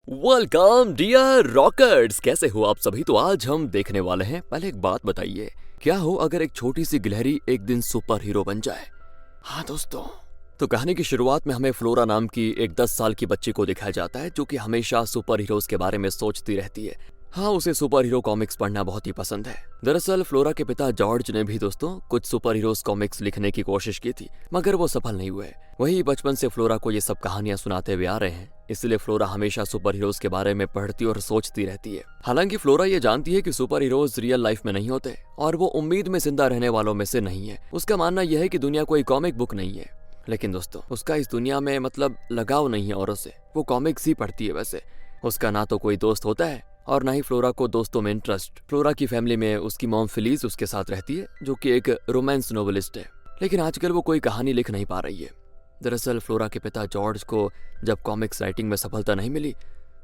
Welcome dear rockers, कैसे हो आप सभी। तो आज हम देखने वाले हैं। पहले एक बात बताइए, क्या हो अगर एक छोटी सी गिलहरी एक दिन सुपर हीरो बन जाए। हाँ दोस्तों, तो कहानी की शुरुआत में हमें फ्लोरा नाम की एक 10 साल की बच्ची को दिखाया जाता है जो कि हमेशा सुपर हीरोज के बारे में सोचती रहती है। हाँ, उसे सुपर हीरो कॉमिक्स पढ़ना बहुत ही पसंद है। दरअसल फ्लोरा के पिता जॉर्ज ने भी दोस्तों कुछ सुपर हीरोज कॉमिक्स लिखने की कोशिश की थी, मगर वो सफल नहीं हुए। वही बचपन से फ्लोरा को ये सब कहानियां सुनाते हुए आ रहे हैं, इसलिए फ्लोरा हमेशा सुपर हीरोज के बारे में पढ़ती और सोचती रहती है। हालांकि फ्लोरा ये जानती है कि सुपर हीरोज रियल लाइफ में नहीं होते और वो उम्मीद में जिंदा रहने वालों में से नहीं है। उसका मानना यह है कि दुनिया कोई कॉमिक बुक नहीं है। लेकिन दोस्तों, उसका इस दुनिया में मतलब लगाव नहीं है औरों से। वो कॉमिक्स ही पढ़ती है। वैसे उसका ना तो कोई दोस्त होता है और ना ही फ्लोरा को दोस्तों में इंटरेस्ट। फ्लोरा की फैमिली में उसकी मॉम फिलीज उसके साथ रहती है, जो कि एक रोमांस नोवेलिस्ट है। लेकिन आजकल वो कोई कहानी लिख नहीं पा रही है। दरअसल फ्लोरा के पिता जॉर्ज को जब कॉमिक्स राइटिंग में सफलता नहीं मिली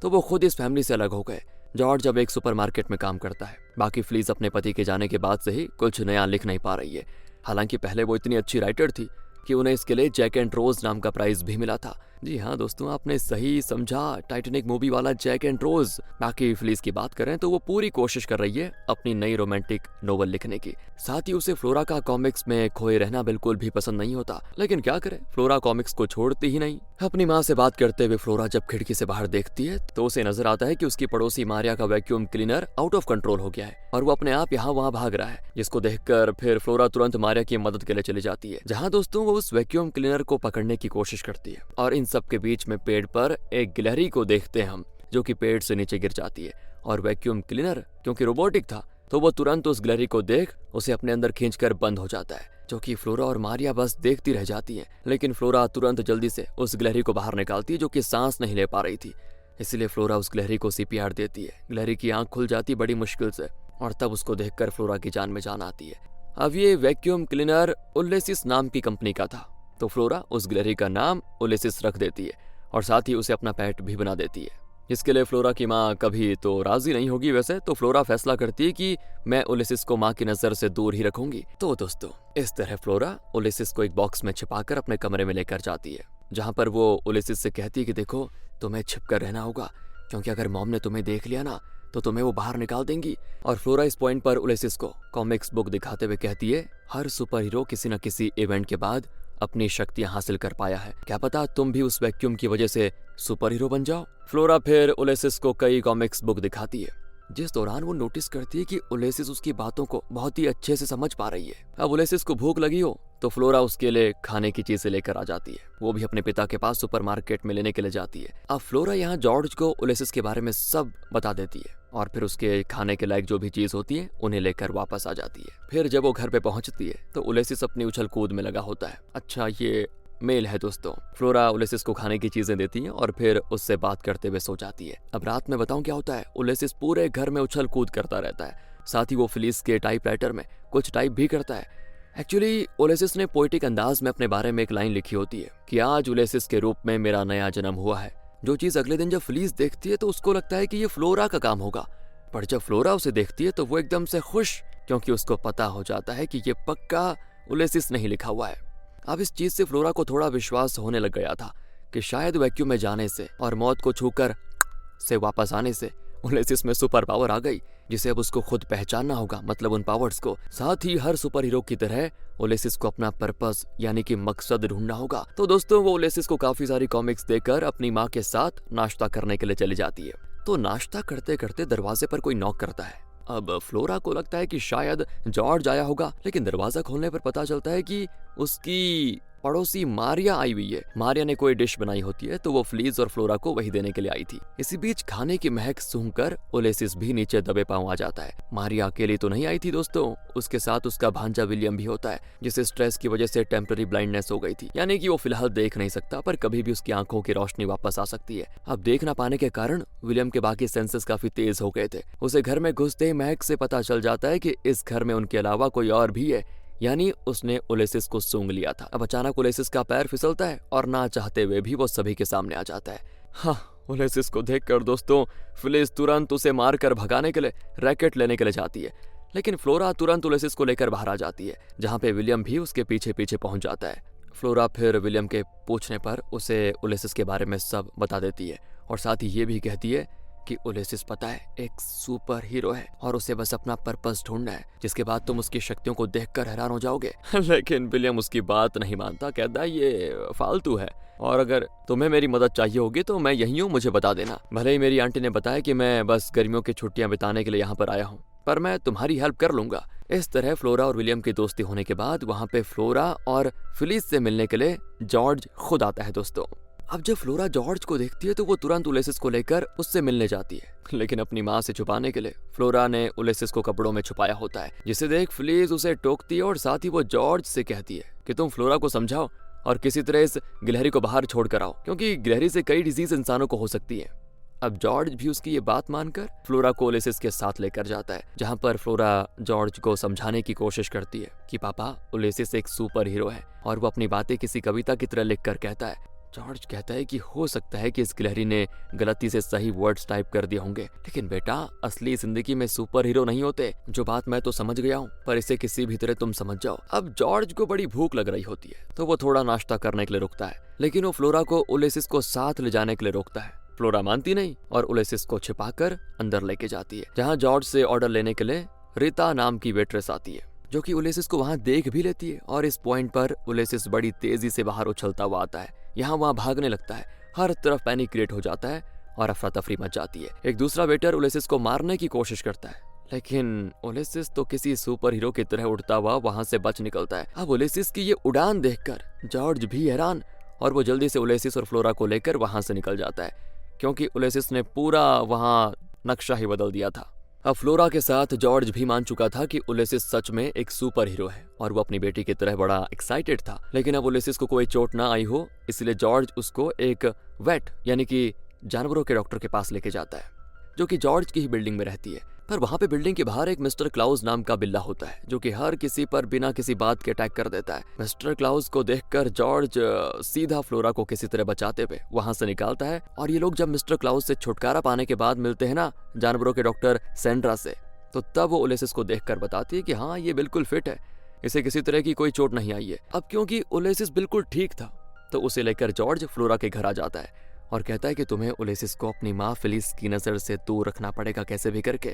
तो वो खुद इस फैमिली से अलग हो गए। जॉर्ज अब एक सुपरमार्केट में काम करता है। बाकी फिलीज अपने पति के जाने के बाद से ही कुछ नया लिख नहीं पा रही है। हालांकि पहले वो इतनी अच्छी राइटर थी कि उन्हें इसके लिए जैक एंड रोज नाम का प्राइज भी मिला था। जी हाँ दोस्तों, आपने सही समझा, टाइटैनिक मूवी वाला जैक एंड रोज। बाकी फिलीज की बात करें तो वो पूरी कोशिश कर रही है अपनी नई रोमांटिक नोवेल लिखने की। साथ ही उसे फ्लोरा का कॉमिक्स में खोए रहना बिल्कुल भी पसंद नहीं होता। लेकिन क्या करे, फ्लोरा कॉमिक्स को छोड़ती ही नहीं। अपनी माँ से बात करते हुए फ्लोरा जब खिड़की से बाहर देखती है तो उसे नजर आता है कि उसकी पड़ोसी मारिया का vacuum cleaner out of control हो गया है और वो अपने आप यहाँ वहाँ भाग रहा है। जिसको देखकर फिर फ्लोरा तुरंत मारिया की मदद के लिए चली जाती है, जहाँ दोस्तों वो उस वैक्यूम क्लीनर को पकड़ने की कोशिश करती है। और इन सब के बीच में पेड़ पर एक गिलहरी को देखते हैं हम, जो कि पेड़ से नीचे गिर जाती है। और वैक्यूम क्लीनर क्योंकि रोबोटिक था तो वो तुरंत उस गिलहरी को देख उसे अपने अंदर खींचकर बंद हो जाता है, जो कि फ्लोरा और मारिया बस देखती रह जाती है। लेकिन फ्लोरा तुरंत जल्दी से उस गिलहरी को बाहर निकालती है, जो कि सांस नहीं ले पा रही थी। इसलिए फ्लोरा उस गिलहरी को सीपीआर देती है। गिलहरी की आंख खुल जाती बड़ी मुश्किल से और तब उसको देखकर फ्लोरा की जान में जान आती है। अब ये वैक्यूम क्लीनर उलेसिस नाम की कंपनी का था, तो फ्लोरा उस गिलहरी का नाम उलेसिस रख देती है और साथ ही उसे अपना पेट भी बना देती है, जिसके लिए फ्लोरा की माँ कभी तो राजी नहीं होगी। वैसे तो फ्लोरा फैसला करती है कि मैं उलेसिस को माँ की नजर से दूर ही रखूंगी। तो दोस्तों, इस तरह फ्लोरा उलेसिस को एक बॉक्स में छिपाकर अपने कमरे में लेकर जाती है, जहाँ पर वो उलेसिस से कहती है कि देखो, तुम्हें छिपकर रहना होगा, क्योंकि अगर मॉम ने तुम्हें देख लिया ना तो तुम्हें वो बाहर निकाल देंगी। और फ्लोरा इस पॉइंट पर उलेसिस को कॉमिक्स बुक दिखाते हुए कहती है, हर सुपर हीरो किसी न किसी इवेंट के बाद अपनी शक्तियां हासिल कर पाया है। क्या पता तुम भी उस वैक्यूम की वजह से सुपर हीरो बन जाओ। फ्लोरा फिर उलेसिस को कई कॉमिक्स बुक दिखाती है, जिस दौरान वो नोटिस करती है कि उलेसिस उसकी बातों को बहुत ही अच्छे से समझ पा रही है। अब उलेसिस को भूख लगी हो तो फ्लोरा उसके लिए खाने की चीजें लेकर आ जाती है। वो भी अपने पिता के पास सुपरमार्केट में लेने के लिए जाती है। अब फ्लोरा यहाँ जॉर्ज को उलेसिस के बारे में सब बता देती है और फिर उसके खाने के लायक जो भी चीज होती है उन्हें लेकर वापस आ जाती है। फिर जब वो घर पे पहुंचती है तो उलेसिस अपनी उछल कूद में लगा होता है। अच्छा, ये मेल है दोस्तों। फ्लोरा उलेसिस को खाने की चीजें देती है और फिर उससे बात करते हुए सो जाती है। अब रात में बताऊं क्या होता है, उलेसिस पूरे घर में उछल कूद करता रहता है। साथ ही वो फिलिस के टाइपराइटर में कुछ टाइप भी करता है। एक्चुअली उलेसिस ने पोएटिक अंदाज में अपने बारे में एक लाइन लिखी होती है कि आज उलेसिस के रूप में मेरा नया जन्म हुआ है। जो चीज अगले दिन जब फिलिस देखती है तो उसको लगता है कि ये फ्लोरा का काम होगा, पर जब फ्लोरा उसे देखती है तो वो एकदम से खुश, क्योंकि उसको पता हो जाता है कि ये पक्का उलेसिस ने ही लिखा हुआ है। अब इस चीज से फ्लोरा को थोड़ा विश्वास होने लग गया था कि शायद वैक्यूम में जाने से और मौत को छूकर से वापस आने से उलेसिस में सुपर पावर आ गई, जिसे अब उसको खुद पहचानना होगा, मतलब उन पावर्स को। साथ ही हर सुपर हीरो की तरह उलेसिस को अपना पर्पस यानी कि मकसद ढूंढना होगा। तो दोस्तों, वो उलेसिस को काफी सारी कॉमिक्स देकर अपनी माँ के साथ नाश्ता करने के लिए चली जाती है। तो नाश्ता करते करते दरवाजे पर कोई नॉक करता है। अब फ्लोरा को लगता है कि शायद जॉर्ज आया होगा, लेकिन दरवाजा खोलने पर पता चलता है कि उसकी पड़ोसी मारिया आई हुई है। मारिया ने कोई डिश बनाई होती है तो वो फिलीज और फ्लोरा को वही देने के लिए आई थी। इसी बीच खाने की महक सूंघकर उलेसिस भी नीचे दबे पांव आ जाता है। मारिया अकेली तो नहीं आई थी दोस्तों, उसके साथ उसका भांजा विलियम भी होता है, जिसे स्ट्रेस की वजह से टेम्पररी ब्लाइंडनेस हो गई थी, यानी कि वो फिलहाल देख नहीं सकता, पर कभी भी उसकी आंखों की रोशनी वापस आ सकती है। अब देख ना पाने के कारण विलियम के बाकी सेंसेस काफी तेज हो गए थे। उसे घर में घुसते ही महक से पता चल जाता है कि इस घर में उनके अलावा कोई और भी है, यानी उसने उलेसिस को सूंघ लिया था। अब अचानक उलेसिस का पैर फिसलता है और ना चाहते हुए भी वो सभी के सामने आ जाता है। हाँ, उलेसिस को देखकर दोस्तों फिलिस तुरंत उसे मारकर भगाने के लिए रैकेट लेने के लिए जाती है, लेकिन फ्लोरा तुरंत उलेसिस को लेकर बाहर आ जाती है, जहाँ पे विलियम भी उसके पीछे पीछे पहुंच जाता है। फ्लोरा फिर विलियम के पूछने पर उसे उलेसिस के बारे में सब बता देती है और साथ ही ये भी कहती है कि उलेसिस पता है एक सुपर हीरो है और उसे बस अपना पर्पस ढूंढना है, जिसके बाद तुम उसकी शक्तियों को देखकर हैरान हो जाओगे। लेकिन विलियम उसकी बात नहीं मानता, कहता है ये फालतू है और अगर तुम्हें मेरी मदद चाहिए होगी तो मैं यहीं हूँ, मुझे बता देना। भले ही मेरी आंटी ने बताया कि मैं बस गर्मियों की छुट्टियां बिताने के लिए यहाँ पर आया हूँ, पर मैं तुम्हारी हेल्प कर लूंगा। इस तरह फ्लोरा और विलियम की दोस्ती होने के बाद वहाँ पे फ्लोरा और फिलिस से मिलने के लिए जॉर्ज खुद आता है दोस्तों। अब जब फ्लोरा जॉर्ज को देखती है तो वो तुरंत उलेसिस को लेकर उससे मिलने जाती है, लेकिन अपनी माँ से छुपाने के लिए फ्लोरा ने उलेसिस को कपड़ों में छुपाया होता है, जिसे देख फिलिस उसे टोकती है और साथ ही वो जॉर्ज से कहती है कि तुम फ्लोरा को समझाओ और किसी तरह इस गिलहरी को बाहर छोड़ कर आओ, क्योंकि गिलहरी से कई डिजीज इंसानों को हो सकती है। अब जॉर्ज भी उसकी ये बात मानकर फ्लोरा को उलेसिस के साथ लेकर जाता है, जहाँ पर फ्लोरा जॉर्ज को समझाने की कोशिश करती है कि पापा उलेसिस एक सुपर हीरो है और वो अपनी बातें किसी कविता की तरह लिख कर कहता है। जॉर्ज कहता है कि हो सकता है कि इस गिलहरी ने गलती से सही वर्ड्स टाइप कर दिए होंगे, लेकिन बेटा असली जिंदगी में सुपर हीरो नहीं होते। जो बात मैं तो समझ गया हूँ, पर इसे किसी भी तरह तुम समझ जाओ। अब जॉर्ज को बड़ी भूख लग रही होती है तो वो थोड़ा नाश्ता करने के लिए रुकता है, लेकिन वो फ्लोरा को उलेसिस को साथ ले जाने के लिए रोकता है। फ्लोरा मानती नहीं और उलेसिस को छिपाकर अंदर लेके जाती है, जहाँ जॉर्ज से ऑर्डर लेने के लिए रीता नाम की वेट्रेस आती है, जो कि उलेसिस को वहां देख भी लेती है। और इस पॉइंट पर उलेसिस बड़ी तेजी से बाहर उछलता हुआ आता है, यहाँ वहां भागने लगता है, हर तरफ पैनिक क्रिएट हो जाता है और अफरा तफरी मच जाती है। एक दूसरा वेटर उलेसिस को मारने की कोशिश करता है, लेकिन उलेसिस तो किसी सुपर हीरो की तरह उड़ता हुआ वहां से बच निकलता है। अब उलेसिस की ये उड़ान देखकर जॉर्ज भी हैरान और वो जल्दी से उलेसिस और फ्लोरा को लेकर वहां से निकल जाता है, क्योंकि उलेसिस ने पूरा वहां नक्शा ही बदल दिया था। अब फ्लोरा के साथ जॉर्ज भी मान चुका था कि उलेसिस सच में एक सुपर हीरो है और वो अपनी बेटी की तरह बड़ा एक्साइटेड था। लेकिन अब उलेसिस को कोई चोट ना आई हो, इसलिए जॉर्ज उसको एक वेट यानी कि जानवरों के डॉक्टर के पास लेके जाता है, जो कि जॉर्ज की ही बिल्डिंग में रहती है। पर वहां पे बिल्डिंग के बाहर एक मिस्टर क्लाउस नाम का बिल्ला होता है, जो कि हर किसी पर बिना किसी बात के अटैक कर देता है। मिस्टर क्लाउस को देखकर जॉर्ज सीधा फ्लोरा को किसी तरह बचाते हुए वहां से निकालता है। और ये लोग जब मिस्टर क्लाउस से छुटकारा पाने के बाद मिलते हैं ना जानवरों के डॉक्टर सेंड्रा से, तो तब वो उलेसिस को देखकर बताती है कि हाँ ये बिल्कुल फिट है, इसे किसी तरह की कोई चोट नहीं आई है। अब क्योंकि उलेसिस बिल्कुल ठीक था तो उसे लेकर जॉर्ज फ्लोरा के घर आ जाता है और कहता है कि तुम्हें उलेसिस को अपनी माँ फिलिस की नजर से दूर रखना पड़ेगा, कैसे भी करके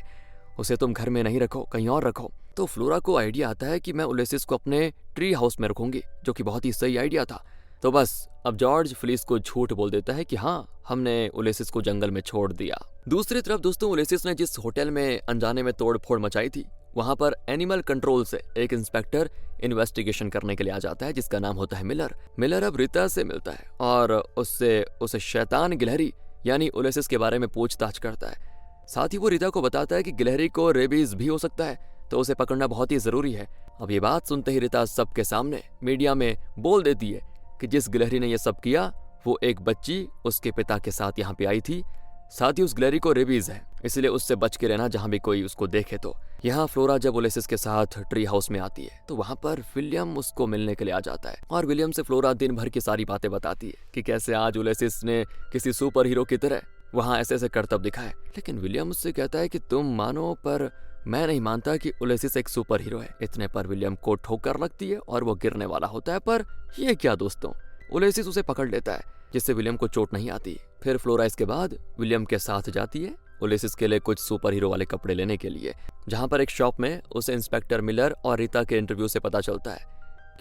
उसे तुम घर में नहीं रखो, कहीं और रखो। तो फ्लोरा को आइडिया आता है कि मैं उलेसिस को अपने ट्री हाउस में रखूंगी, जो कि बहुत ही सही आइडिया था। तो बस अब जॉर्ज फिलिस को झूठ बोल देता है कि हाँ हमने उलेसिस को जंगल में छोड़ दिया। दूसरी तरफ दोस्तों उलेसिस ने जिस होटल में अनजाने में तोड़ फोड़ मचाई थी, वहां पर एनिमल कंट्रोल से एक इंस्पेक्टर इन्वेस्टिगेशन करने के लिए आ जाता है, जिसका नाम होता है मिलर। मिलर अब रीता से मिलता है और उससे उसे शैतान गिलहरी यानी उलेसिस के बारे में पूछताछ करता है। साथ ही वो रीता को बताता है कि गिलहरी को रेबीज भी हो सकता है, तो उसे पकड़ना बहुत ही जरूरी है। अब ये बात सुनते ही रीता सबके सामने मीडिया में बोल देती है कि जिस गिलहरी ने ये सब किया वो एक बच्ची उसके पिता के साथ यहाँ पे आई थी, साथ ही उस गिलहरी को रेबीज है, इसलिए उससे बच के रहना जहाँ भी कोई उसको देखे। तो यहाँ फ्लोरा जब उलेसिस के साथ ट्री हाउस में आती है तो वहाँ पर विलियम उसको मिलने के लिए आ जाता है और विलियम से फ्लोरा दिन भर की सारी बातें बताती है कि कैसे आज उलेसिस ने किसी सुपर हीरो की तरह वहाँ ऐसे ऐसे करतब दिखाए। लेकिन विलियम उससे कहता है कि तुम मानो पर मैं नहीं मानता कि उलेसिस एक सुपर हीरो है। इतने पर विलियम को ठोकर लगती है और वो गिरने वाला होता है, पर ये क्या दोस्तों, उलेसिस उसे पकड़ लेता है जिससे विलियम को चोट नहीं आती। फिर फ्लोरा इसके बाद विलियम के साथ जाती है उलेसिस के लिए कुछ सुपर हीरो वाले कपड़े लेने के लिए, जहाँ पर एक शॉप में उसे इंस्पेक्टर मिलर और रीता के इंटरव्यू से पता चलता है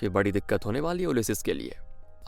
कि बड़ी दिक्कत होने वाली है उलेसिस के लिए।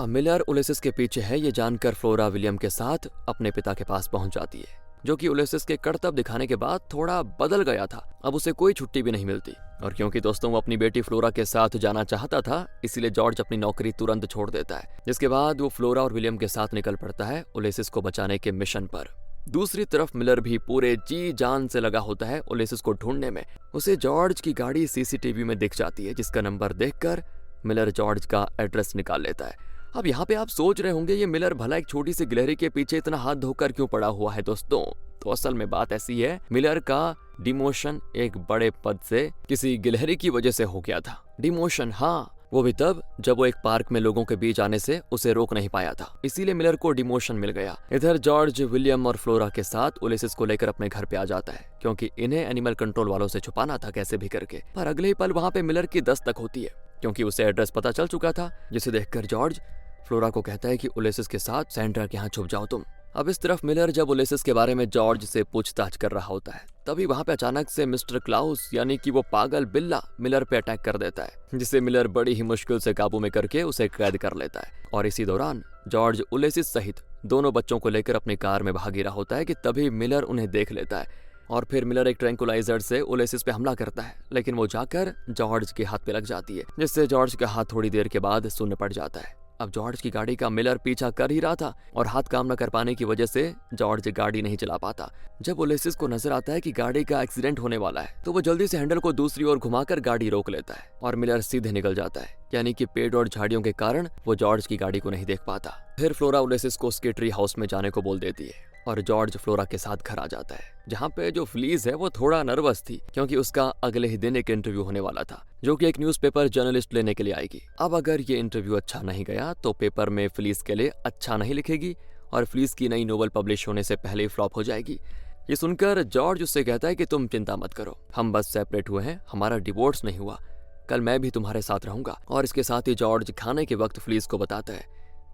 अब मिलर उलेसिस के पीछे है ये जानकर फ्लोरा विलियम के साथ अपने पिता के पास पहुंच जाती है, जो कि उलेसिस के करतब दिखाने के बाद थोड़ा बदल गया था। अब उसे कोई छुट्टी भी नहीं मिलती और क्योंकि दोस्तों वो अपनी बेटी फ्लोरा के साथ जाना चाहता था, इसलिए जॉर्ज अपनी नौकरी तुरंत छोड़ देता है, जिसके बाद वो फ्लोरा और विलियम के साथ निकल पड़ता है उलेसिस को बचाने के मिशन पर। दूसरी तरफ मिलर भी पूरे जी जान से लगा होता है उलेसिस को ढूंढने में। उसे जॉर्ज की गाड़ी सीसीटीवी में दिख जाती है, जिसका नंबर देखकर मिलर जॉर्ज का एड्रेस निकाल लेता है। अब यहाँ पे आप सोच रहे होंगे ये मिलर भला एक छोटी सी गिलहरी के पीछे इतना हाथ धोकर क्यों पड़ा हुआ है दोस्तों। तो असल में बात ऐसी है, मिलर का डिमोशन एक बड़े पद से किसी गिलहरी की वजह से हो गया था। डिमोशन, हाँ, वो भी तब जब वो एक पार्क में लोगों के बीच आने से उसे रोक नहीं पाया था, इसीलिए मिलर को डिमोशन मिल गया। इधर जॉर्ज विलियम और फ्लोरा के साथ उलेसिस को लेकर अपने घर पे आ जाता है, क्योंकि इन्हें एनिमल कंट्रोल वालों से छुपाना था कैसे भी करके। पर अगले ही पल वहाँ पे मिलर की दस्तक होती है, क्योंकि उसे एड्रेस पता चल चुका था, जिसे देखकर जॉर्ज फ्लोरा को कहता है कि उलेसिस के साथ सेंड्रा के यहाँ छुप जाओ तुम, अब इस तरफ मिलर जब उलिसेस के बारे में जॉर्ज से पूछताछ कर रहा होता है, तभी वहां पे अचानक से मिस्टर क्लाउस यानी कि वो पागल बिल्ला मिलर पे अटैक कर देता है, जिसे मिलर बड़ी ही मुश्किल से काबू में करके उसे कैद कर लेता है। और इसी दौरान जॉर्ज उलिसेस सहित दोनों बच्चों को लेकर अपनी कार में भाग ही रहा होता है कि तभी मिलर उन्हें देख लेता है और फिर मिलर एक ट्रैंकुलाइजर से उलिसेस पे हमला करता है, लेकिन वो जाकर जॉर्ज के हाथ पे लग जाती है, जिससे जॉर्ज का हाथ थोड़ी देर के बाद सुन्न पड़ जाता है। अब जॉर्ज की गाड़ी का मिलर पीछा कर ही रहा था और हाथ काम न कर पाने की वजह से जॉर्ज गाड़ी नहीं चला पाता। जब उलिसेस को नजर आता है कि गाड़ी का एक्सीडेंट होने वाला है तो वो जल्दी से हैंडल को दूसरी ओर घुमाकर गाड़ी रोक लेता है और मिलर सीधे निकल जाता है, यानी कि पेड़ और झाड़ियों के कारण वो जॉर्ज की गाड़ी को नहीं देख पाता। फिर फ्लोरा उलिसेस को उसके ट्री हाउस में जाने को बोल देती है और जॉर्ज फ्लोरा के साथ घर आ जाता है, जहाँ पे जो फ्लीज है वो थोड़ा नर्वस थी क्योंकि उसका अगले ही दिन एक इंटरव्यू होने वाला था, जो कि एक न्यूज़पेपर जर्नलिस्ट लेने के लिए आएगी। अब अगर ये इंटरव्यू अच्छा नहीं गया तो पेपर में फ्लीज के लिए अच्छा नहीं लिखेगी और फ्लीज की नई नोवेल पब्लिश होने से पहले ही फ्लॉप हो जाएगी। ये सुनकर जॉर्ज उससे कहता है कि तुम चिंता मत करो, हम बस सेपरेट हुए हैं, हमारा डिवोर्स नहीं हुआ, कल मैं भी तुम्हारे साथ रहूंगा। और इसके साथ ही जॉर्ज खाने के वक्त फ्लीज को बताता है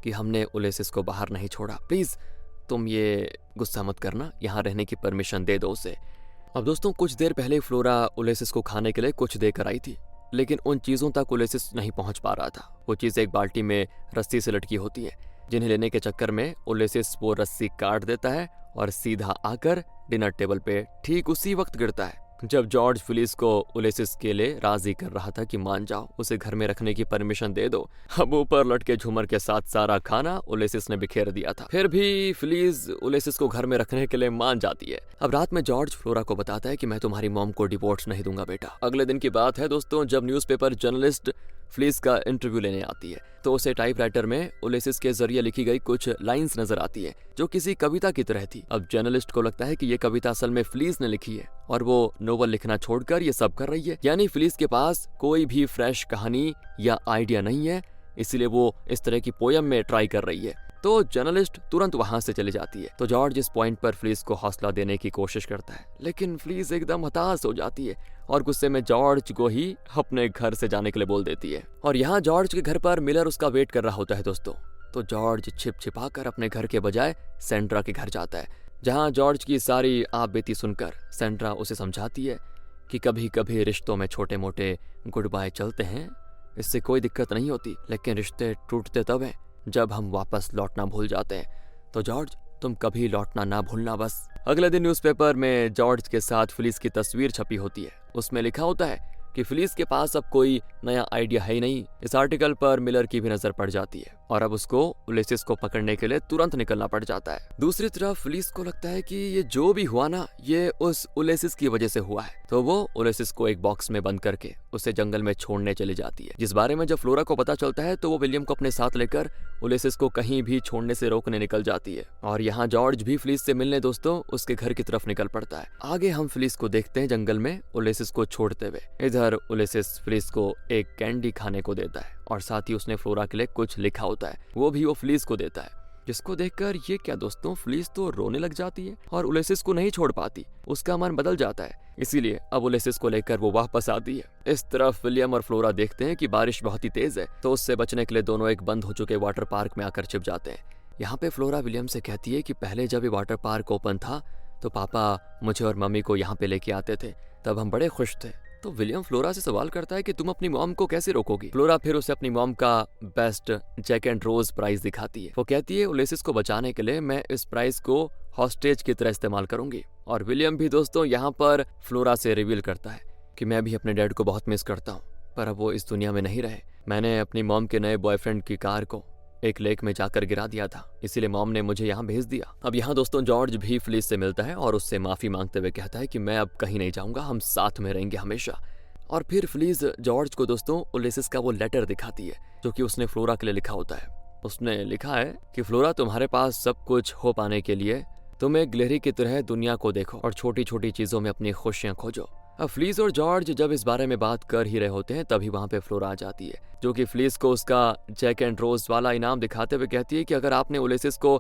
कि हमने उलिसेस को बाहर नहीं छोड़ा, प्लीज तुम ये गुस्सा मत करना, यहाँ रहने की परमिशन दे दो उसे। अब दोस्तों कुछ देर पहले फ्लोरा उलिसेस को खाने के लिए कुछ देकर आई थी, लेकिन उन चीजों तक उलिसेस नहीं पहुंच पा रहा था। वो चीज एक बाल्टी में रस्सी से लटकी होती है, जिन्हें लेने के चक्कर में उलिसेस वो रस्सी काट देता है और सीधा आकर डिनर टेबल पे ठीक उसी वक्त गिरता है जब जॉर्ज फ्लीज को उलिसेस के लिए राजी कर रहा था कि मान जाओ, उसे घर में रखने की परमिशन दे दो। अब ऊपर लटके झूमर के साथ सारा खाना उलिसेस ने बिखेर दिया था, फिर भी फ्लीज उलिसेस को घर में रखने के लिए मान जाती है। अब रात में जॉर्ज फ्लोरा को बताता है कि मैं तुम्हारी मॉम को डिवोर्स नहीं दूंगा बेटा। अगले दिन की बात है दोस्तों, जब न्यूज़पेपर जर्नलिस्ट फ्लीज का इंटरव्यू लेने आती है तो उसे टाइपराइटर में उलिसेस के जरिए लिखी गई कुछ लाइंस नजर आती है जो किसी कविता की तरह थी। अब जर्नलिस्ट को लगता है कि ये कविता असल में फ्लीज ने लिखी है और वो नोवेल लिखना छोड़कर ये सब कर रही है, यानी फ्लीज के पास कोई भी फ्रेश कहानी या आइडिया नहीं है, इसलिए वो इस तरह की पोयम में ट्राई कर रही है। तो जर्नलिस्ट तुरंत वहां से चली जाती है। तो जॉर्ज इस पॉइंट पर फ्लीज को हौसला देने की कोशिश करता है, लेकिन फ्लीज एकदम हताश हो जाती है और गुस्से में जॉर्ज को ही अपने घर से जाने के लिए बोल देती है। और यहाँ जॉर्ज के घर पर मिलर उसका वेट कर रहा होता है दोस्तों। तो जॉर्ज छिप छिपा कर अपने घर के बजाय सेंड्रा के घर जाता है, जहाँ जॉर्ज की सारी आप बीती सुनकर सेंड्रा उसे समझाती है कि कभी कभी रिश्तों में छोटे मोटे गुड बाय चलते हैं, इससे कोई दिक्कत नहीं होती, लेकिन रिश्ते टूटते तब हैं जब हम वापस लौटना भूल जाते हैं। तो जॉर्ज तुम कभी लौटना ना भूलना बस। अगले दिन न्यूज़पेपर में जॉर्ज के साथ फ्लीज की तस्वीर छपी होती है। उसमें लिखा होता है कि फ्लीज के पास अब कोई नया आइडिया है ही नहीं। इस आर्टिकल पर मिलर की भी नजर पड़ जाती है और अब उसको उलिसेस को पकड़ने के लिए तुरंत निकलना पड़ जाता है। दूसरी तरफ फ्लीज को लगता है कि ये जो भी हुआ ना, ये उस उलिसेस की वजह से हुआ है। तो वो उलिसेस को एक बॉक्स में बंद करके उसे जंगल में छोड़ने चली जाती है, जिस बारे में जब फ्लोरा को पता चलता है तो वो विलियम को अपने साथ लेकर उलिसेस को कहीं भी छोड़ने से रोकने निकल जाती है। और यहाँ जॉर्ज भी फ्लीज से मिलने दोस्तों उसके घर की तरफ निकल पड़ता है। आगे हम फ्लीज को देखते हैं जंगल में उलिसेस को छोड़ते हुए। इधर उलिसेस फ्लीज को एक कैंडी खाने को देता है और साथ ही उसने फ्लोरा के लिए कुछ लिखा होता है, वो भी वो फ्लीज को देता है, जिसको देखकर ये क्या दोस्तों, फ्लीज तो रोने लग जाती है और उलिसेस को नहीं छोड़ पाती। उसका मन बदल जाता है, इसीलिए अब उलिसेस को लेकर वो वापस आती है। इस तरफ विलियम और फ्लोरा देखते हैं कि बारिश बहुत ही तेज है, तो उससे बचने के लिए दोनों एक बंद हो चुके वाटर पार्क में आकर छिप जाते हैं। यहाँ पे फ्लोरा विलियम से कहती है कि पहले जब ये वाटर पार्क ओपन था तो पापा मुझे और मम्मी को यहाँ पे लेके आते थे, तब हम बड़े खुश थे। तो विलियम फ्लोरा से सवाल करता है कि तुम अपनी मॉम को कैसे रोकोगी। फ्लोरा फिर उसे अपनी मॉम का best Jack and Rose prize दिखाती है। वो कहती है उलिसेस को बचाने के लिए मैं इस प्राइज को हॉस्टेज की तरह इस्तेमाल करूंगी। और विलियम भी दोस्तों यहाँ पर फ्लोरा से रिवील करता है कि मैं भी अपने डैड को बहुत मिस करता हूँ, पर अब वो इस दुनिया में नहीं रहे। मैंने अपनी मॉम के नए बॉयफ्रेंड की कार को एक लेक में जाकर गिरा दिया था, इसीलिए मॉम ने मुझे यहाँ भेज दिया। अब यहाँ दोस्तों जॉर्ज भी फ्लीज से मिलता है और उससे माफी मांगते हुए कहता है कि मैं अब कहीं नहीं जाऊंगा, हम साथ में रहेंगे हमेशा। और फिर फ्लीज जॉर्ज को दोस्तों उलिसेस का वो लेटर दिखाती है जो कि उसने फ्लोरा के लिए लिखा होता है। उसने लिखा है कि फ्लोरा तुम्हारे पास सब कुछ हो पाने के लिए तुम एक गिलहरी की तरह दुनिया को देखो और छोटी छोटी चीजों में अपनी खुशियां खोजो। अब फ्लीज और जॉर्ज जब इस बारे में बात कर ही रहे होते हैं तभी वहां पे फ्लोरा आ जाती है, जो कि फ्लीज को उसका जैक एंड रोज वाला इनाम दिखाते हुए कहती है कि अगर आपने उलिसेस को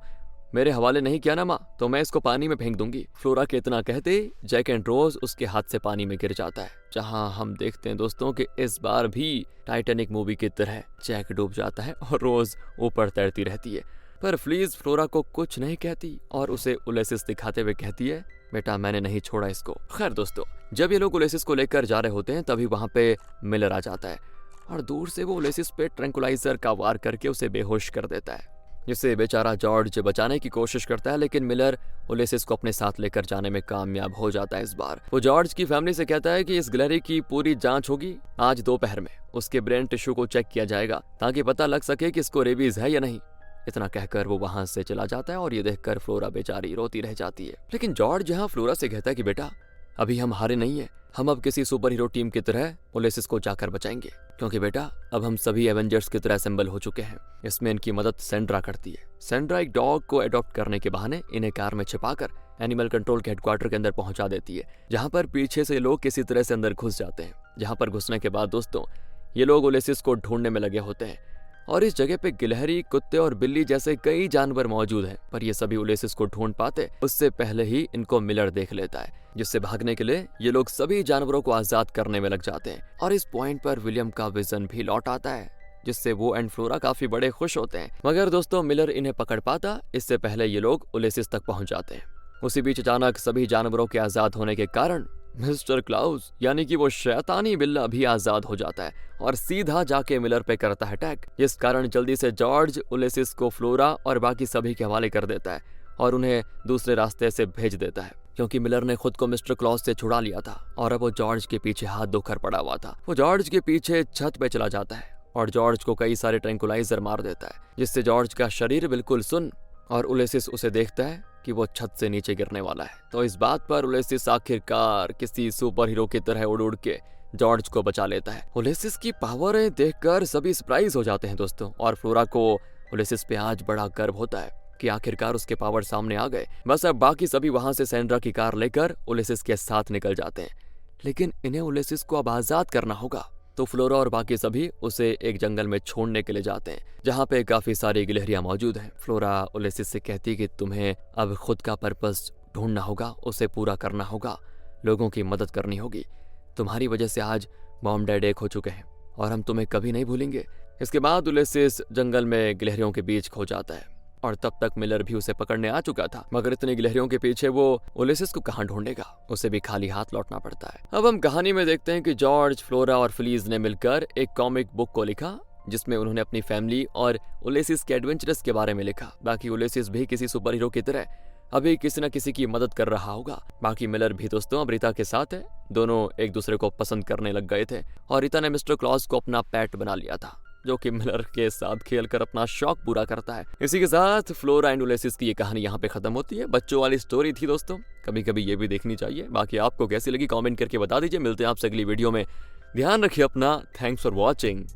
मेरे हवाले नहीं किया ना माँ, तो मैं इसको पानी में फेंक दूंगी। फ्लोरा के इतना कहते जैक एंड रोज उसके हाथ से पानी में गिर जाता है, जहां हम देखते हैं दोस्तों कि इस बार भी टाइटैनिक मूवी की तरह जैक डूब जाता है और रोज ऊपर तैरती रहती है। पर फ्लीज फ्लोरा को कुछ नहीं कहती और उसे उलेसिस दिखाते हुए कहती है, बेटा मैंने नहीं छोड़ा इसको। खैर दोस्तों, जब ये लोग उलेसिस को लेकर जा रहे होते हैं तभी वहां पे मिलर आ जाता है और दूर से वो उलेसिस पे ट्रैंकुलाइजर का वार करके उसे बेहोश कर देता है, जिससे बेचारा जॉर्ज बचाने की कोशिश करता है, लेकिन मिलर उलेसिस को अपने साथ लेकर जाने में कामयाब हो जाता है। इस बार वो जॉर्ज की फैमिली से कहता है कि इस गिलहरी की पूरी जांच होगी आज दोपहर में, उसके ब्रेन टिश्यू को चेक किया जाएगा ताकि पता लग सके कि इसको रेबीज है या नहीं। इतना कहकर वो वहां से चला जाता है और ये देखकर फ्लोरा बेचारी रोती रह जाती है। लेकिन जॉर्ज यहाँ फ्लोरा से कहता है कि बेटा अभी हम हारे नहीं है, हम अब किसी सुपर हीरो टीम की तरह उलेसिस को जाकर बचाएंगे, क्योंकि बेटा अब हम सभी एवेंजर्स की तरह असेंबल हो चुके हैं। इसमें इनकी मदद सेंड्रा करती है। सेंड्रा एक डॉग को अडॉप्ट करने के बहाने इन्हें कार में छिपाकर एनिमल कंट्रोल के हेडक्वार्टर के अंदर पहुंचा देती है, जहां पर पीछे से लोग किसी तरह से अंदर घुस जाते हैं। जहां पर घुसने के बाद दोस्तों ये लोग उलेसिस को ढूंढने में लगे होते हैं और इस जगह पे गिलहरी, कुत्ते और बिल्ली जैसे कई जानवर मौजूद हैं, पर ये सभी उलेसिस को ढूंढ पाते उससे पहले ही इनको मिलर देख लेता है, जिससे भागने के लिए ये लोग सभी जानवरों को आजाद करने में लग जाते हैं। और इस पॉइंट पर विलियम का विजन भी लौट आता है, जिससे वो एंड फ्लोरा काफी बड़े खुश होते हैं। मगर दोस्तों मिलर इन्हें पकड़ पाता इससे पहले ये लोग उलेसिस तक पहुंच जाते हैं। उसी बीच अचानक सभी जानवरों के आजाद होने के कारण मिस्टर क्लाउस यानी कि वो शैतानी बिल्ला भी आजाद हो जाता है और सीधा जाके मिलर पे करता है अटैक, जिस कारण जल्दी से जॉर्ज उलेसिस को फ्लोरा और बाकी सभी के हवाले कर देता है और उन्हें दूसरे रास्ते से भेज देता है, क्योंकि मिलर ने खुद को मिस्टर क्लॉस से छुड़ा लिया था और अब वो जॉर्ज के पीछे हाथ धोकर पड़ा हुआ था। वो जॉर्ज के पीछे छत पे चला जाता है और जॉर्ज को कई सारे ट्रैंकुलाइजर मार देता है, जिससे जॉर्ज का शरीर बिल्कुल सुन्न और उलेसिस उसे देखता है कि वो छत से नीचे गिरने वाला है। तो इस बात पर उलेसिस आखिरकार किसी सुपर हीरो की तरह उड़ उड़ के जॉर्ज को बचा लेता है। उलेसिस की पावरें देखकर सभी सरप्राइज हो जाते हैं दोस्तों, और फ्लोरा को उलेसिस पे आज बड़ा गर्व होता है कि आखिरकार उसके पावर सामने आ गए। बस अब बाकी सभी वहां से सेंड्रा की कार लेकर उलेसिस के साथ निकल जाते हैं, लेकिन इन्हें उलेसिस को अब आजाद करना होगा। तो फ्लोरा और बाकी सभी उसे एक जंगल में छोड़ने के लिए जाते हैं, जहाँ पे काफी सारी गिलहरियां मौजूद हैं। फ्लोरा उलेसिस से कहती है कि तुम्हें अब खुद का पर्पस ढूंढना होगा, उसे पूरा करना होगा, लोगों की मदद करनी होगी। तुम्हारी वजह से आज मॉम डैड एक हो चुके हैं और हम तुम्हें कभी नहीं भूलेंगे। इसके बाद उलेसिस जंगल में गिलहरियों के बीच खो जाता है और तब तक मिलर भी उसे पकड़ने आ चुका था, मगर इतनी गिलहरियों के पीछे वो उलेसिस को कहां ढूंढेगा, उसे भी खाली हाथ लौटना पड़ता है। अब हम कहानी में देखते हैं कि जॉर्ज, फ्लोरा और फ्लीज ने मिलकर एक कॉमिक बुक को लिखा, जिसमें उन्होंने अपनी फैमिली और उलेसिस के एडवेंचरस के बारे में लिखा। बाकी उलेसिस भी किसी सुपर हीरो की तरह अभी किसी न किसी की मदद कर रहा होगा। बाकी मिलर भी दोस्तों अब रीता के साथ है, दोनों एक दूसरे को पसंद करने लग गए थे और रीता ने मिस्टर क्लॉस को अपना पेट बना लिया था, जो कि मिलर के साथ खेलकर अपना शौक पूरा करता है। इसी के साथ फ्लोरा एंड उलेसिस की ये कहानी यहाँ पे खत्म होती है। बच्चों वाली स्टोरी थी दोस्तों, कभी कभी ये भी देखनी चाहिए। बाकी आपको कैसी लगी कमेंट करके बता दीजिए। मिलते हैं आपसे अगली वीडियो में, ध्यान रखिए अपना। Thanks for watching.